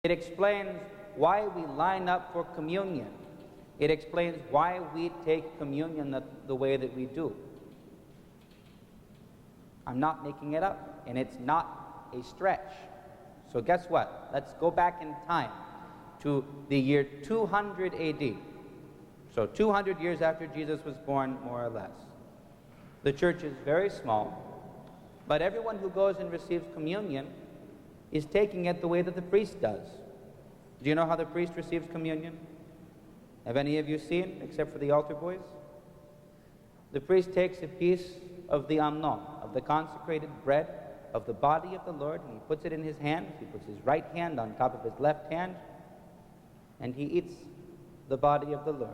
It explains why we line up for communion. It explains why we take communion the way that we do. I'm not making it up, and it's not a stretch. So guess what? Let's go back in time to the year 200 AD. So 200 years after Jesus was born, more or less. The church is very small, but everyone who goes and receives communion is taking it the way that the priest does. Do you know how the priest receives communion? Have any of you seen, except for the altar boys? The priest takes a piece of the amnon, of the consecrated bread, of the body of the Lord, and he puts it in his hand. He puts his right hand on top of his left hand, and he eats the body of the Lord.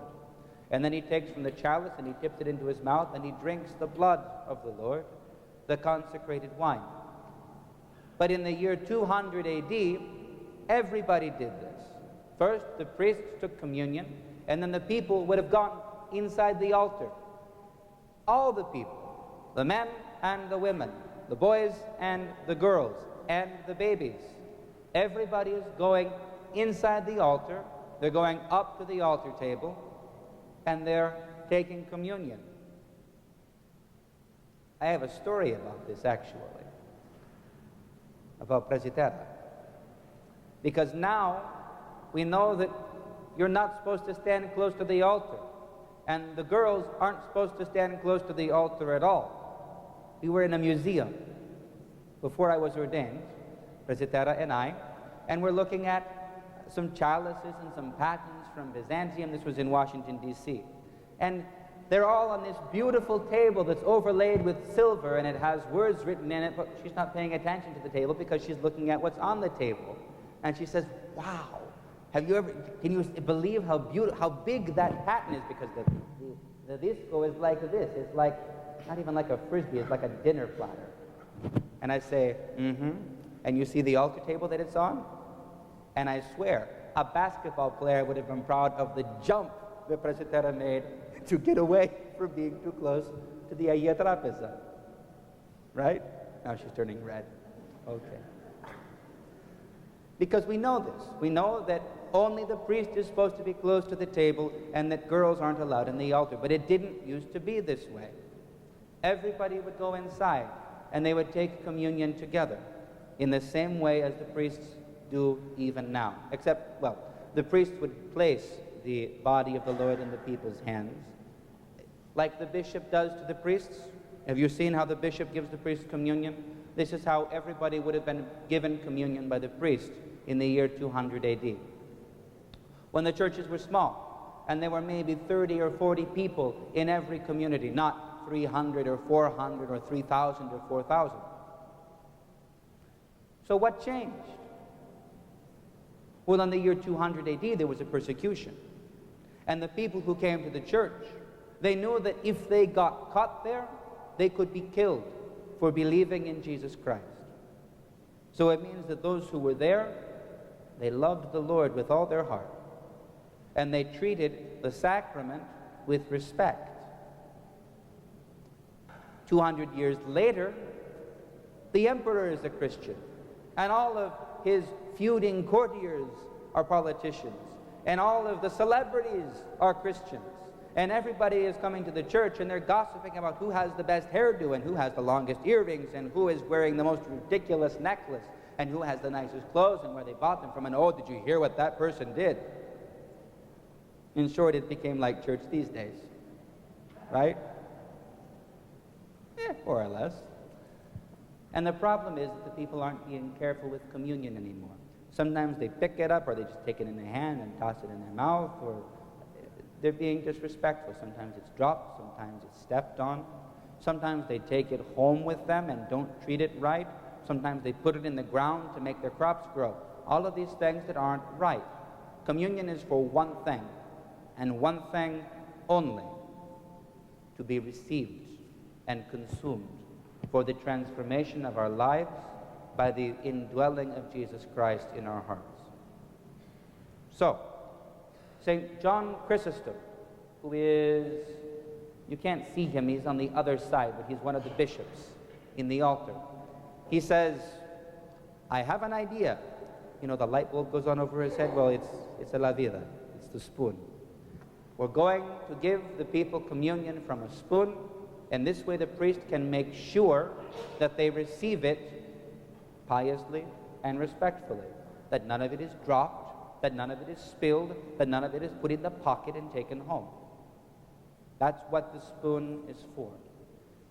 And then he takes from the chalice and he dips it into his mouth, and he drinks the blood of the Lord, the consecrated wine. But in the year 200 AD, everybody did this. First, the priests took communion, and then the people would have gone inside the altar. All the people, the men and the women, the boys and the girls, and the babies. Everybody is going inside the altar. They're going up to the altar table, and they're taking communion. I have a story about this, actually, about Presitera. Because now we know that you're not supposed to stand close to the altar, and the girls aren't supposed to stand close to the altar at all. We were in a museum before I was ordained, Presitera and I, and we're looking at some chalices and some patens from Byzantium. This was in Washington, D.C. And they're all on this beautiful table that's overlaid with silver, and it has words written in it, but she's not paying attention to the table because she's looking at what's on the table. And she says, wow, can you believe how big that paten is? Because the disco is like this. It's like, not even like a frisbee, it's like a dinner platter. And I say, mm-hmm. And you see the altar table that it's on? And I swear, a basketball player would have been proud of the jump that Presitera made to get away from being too close to the Ayia Trapeza. Right? Now she's turning red. Okay. Because we know this. We know that only the priest is supposed to be close to the table and that girls aren't allowed in the altar. But it didn't used to be this way. Everybody would go inside and they would take communion together in the same way as the priests do even now. Except, well, the priest would place the body of the Lord in the people's hands, like the bishop does to the priests. Have you seen how the bishop gives the priest communion? This is how everybody would have been given communion by the priest in the year 200 AD. When the churches were small, and there were maybe 30 or 40 people in every community, not 300 or 400 or 3,000 or 4,000. So what changed? Well, in the year 200 AD, there was a persecution. And the people who came to the church, they knew that if they got caught there, they could be killed for believing in Jesus Christ. So it means that those who were there, they loved the Lord with all their heart. And they treated the sacrament with respect. 200 years later, the emperor is a Christian. And all of his feuding courtiers are politicians. And all of the celebrities are Christians. And everybody is coming to the church and they're gossiping about who has the best hairdo and who has the longest earrings and who is wearing the most ridiculous necklace and who has the nicest clothes and where they bought them from. And oh, did you hear what that person did? In short, it became like church these days. Right? More or less. And the problem is that the people aren't being careful with communion anymore. Sometimes they pick it up or they just take it in their hand and toss it in their mouth, or they're being disrespectful. Sometimes it's dropped, sometimes it's stepped on. Sometimes they take it home with them and don't treat it right. Sometimes they put it in the ground to make their crops grow. All of these things that aren't right. Communion is for one thing, and one thing only: to be received and consumed for the transformation of our lives by the indwelling of Jesus Christ in our hearts. So, St. John Chrysostom, who is, you can't see him, he's on the other side, but he's one of the bishops in the altar. He says, I have an idea you know, the light bulb goes on over his head. Well, it's a la vida. It's the spoon. We're going to give the people communion from a spoon, and this way the priest can make sure that they receive it piously and respectfully, that none of it is dropped, that none of it is spilled, that none of it is put in the pocket and taken home. That's what the spoon is for.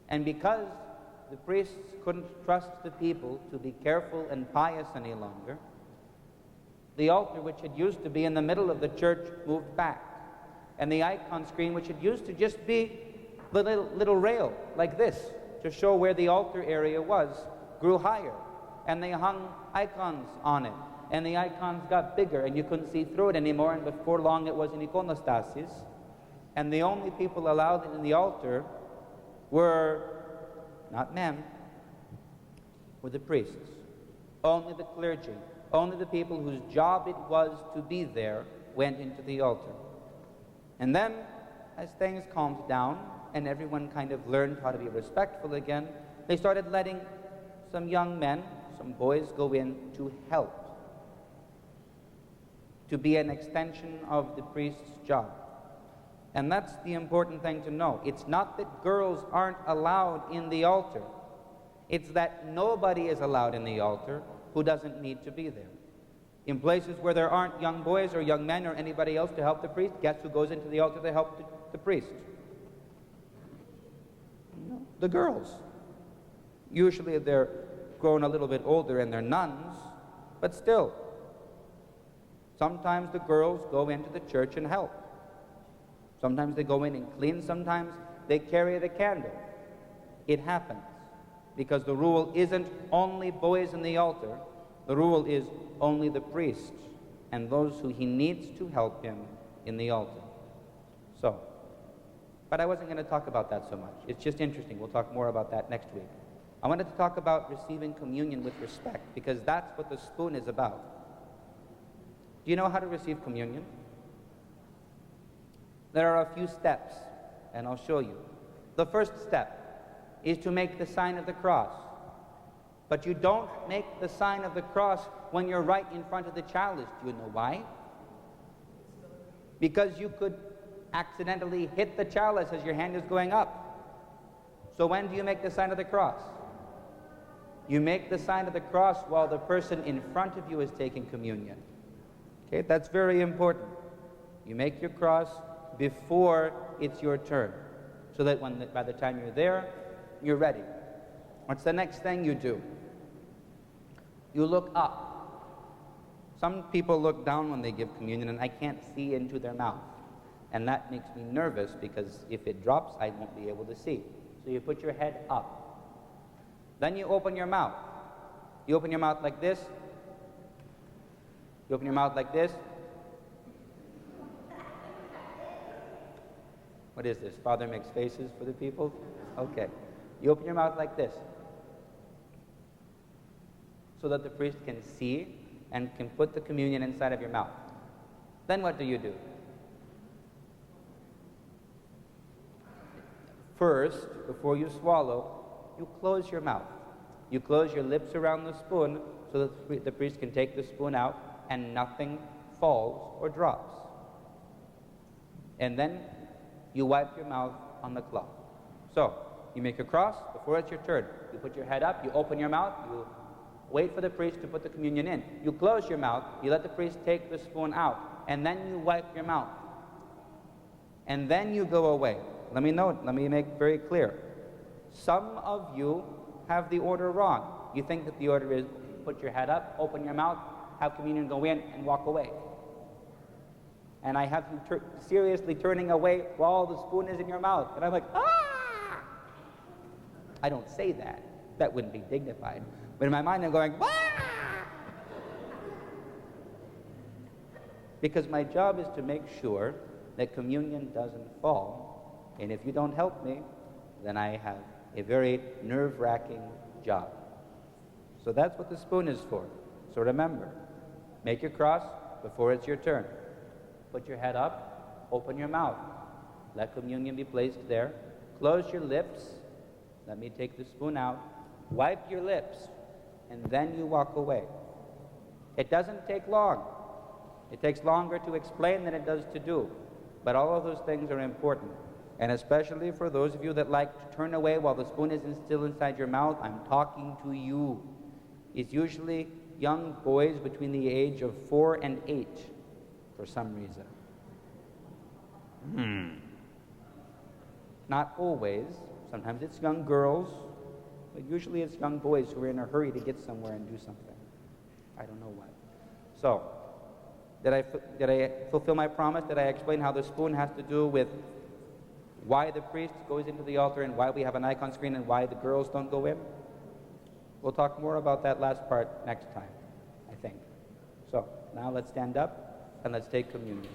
And because the priests couldn't trust the people to be careful and pious any longer, the altar, which had used to be in the middle of the church, moved back. And the icon screen, which had used to just be the little rail like this to show where the altar area was, grew higher. And they hung icons on it. And the icons got bigger, and you couldn't see through it anymore, and before long it was an iconostasis. And the only people allowed in the altar were not men, were the priests. Only the clergy, only the people whose job it was to be there went into the altar. And then, as things calmed down and everyone kind of learned how to be respectful again, they started letting some young men, some boys, go in to help, to be an extension of the priest's job. And that's the important thing to know. It's not that girls aren't allowed in the altar. It's that nobody is allowed in the altar who doesn't need to be there. In places where there aren't young boys or young men or anybody else to help the priest, guess who goes into the altar to help the priest? The girls. Usually they're grown a little bit older and they're nuns, but still, sometimes the girls go into the church and help. Sometimes they go in and clean, sometimes they carry the candle. It happens, because the rule isn't only boys in the altar, the rule is only the priest and those who he needs to help him in the altar. So, but I wasn't going to talk about that so much. It's just interesting. We'll talk more about that next week. I wanted to talk about receiving communion with respect, because that's what the spoon is about. Do you know how to receive communion? There are a few steps, and I'll show you. The first step is to make the sign of the cross. But you don't make the sign of the cross when you're right in front of the chalice. Do you know why? Because you could accidentally hit the chalice as your hand is going up. So when do you make the sign of the cross? You make the sign of the cross while the person in front of you is taking communion. Okay, that's very important. You make your cross before it's your turn, so that by the time you're there, you're ready. What's the next thing you do? You look up. Some people look down when they give communion, and I can't see into their mouth. And that makes me nervous, because if it drops, I won't be able to see. So you put your head up. Then you open your mouth. You open your mouth like this. You open your mouth like this. What is this? Father makes faces for the people? Okay. You open your mouth like this, so that the priest can see and can put the communion inside of your mouth. Then what do you do? First, before you swallow, you close your mouth. You close your lips around the spoon so that the priest can take the spoon out and nothing falls or drops. And then you wipe your mouth on the cloth. So, you make a cross before it's your turn. You put your head up, you open your mouth, you wait for the priest to put the communion in. You close your mouth, you let the priest take the spoon out, and then you wipe your mouth. And then you go away. Let me make very clear. Some of you have the order wrong. You think that the order is put your head up, open your mouth, have communion, go in, and walk away. And I have you seriously turning away while the spoon is in your mouth. And I'm like, ah! I don't say that. That wouldn't be dignified. But in my mind, I'm going, ah! Because my job is to make sure that communion doesn't fall. And if you don't help me, then I have a very nerve-wracking job. So that's what the spoon is for. So remember, make your cross before it's your turn. Put your head up, open your mouth. Let communion be placed there. Close your lips. Let me take the spoon out. Wipe your lips, and then you walk away. It doesn't take long. It takes longer to explain than it does to do. But all of those things are important. And especially for those of you that like to turn away while the spoon isn't still inside your mouth, I'm talking to you. It's usually young boys between the age of 4 and 8 for some reason. Not always. Sometimes it's young girls, but usually it's young boys who are in a hurry to get somewhere and do something. I don't know why. So, did I fulfill my promise? Did I explain how the spoon has to do with why the priest goes into the altar and why we have an icon screen and why the girls don't go in? We'll talk more about that last part next time, I think. So, now let's stand up and let's take communion.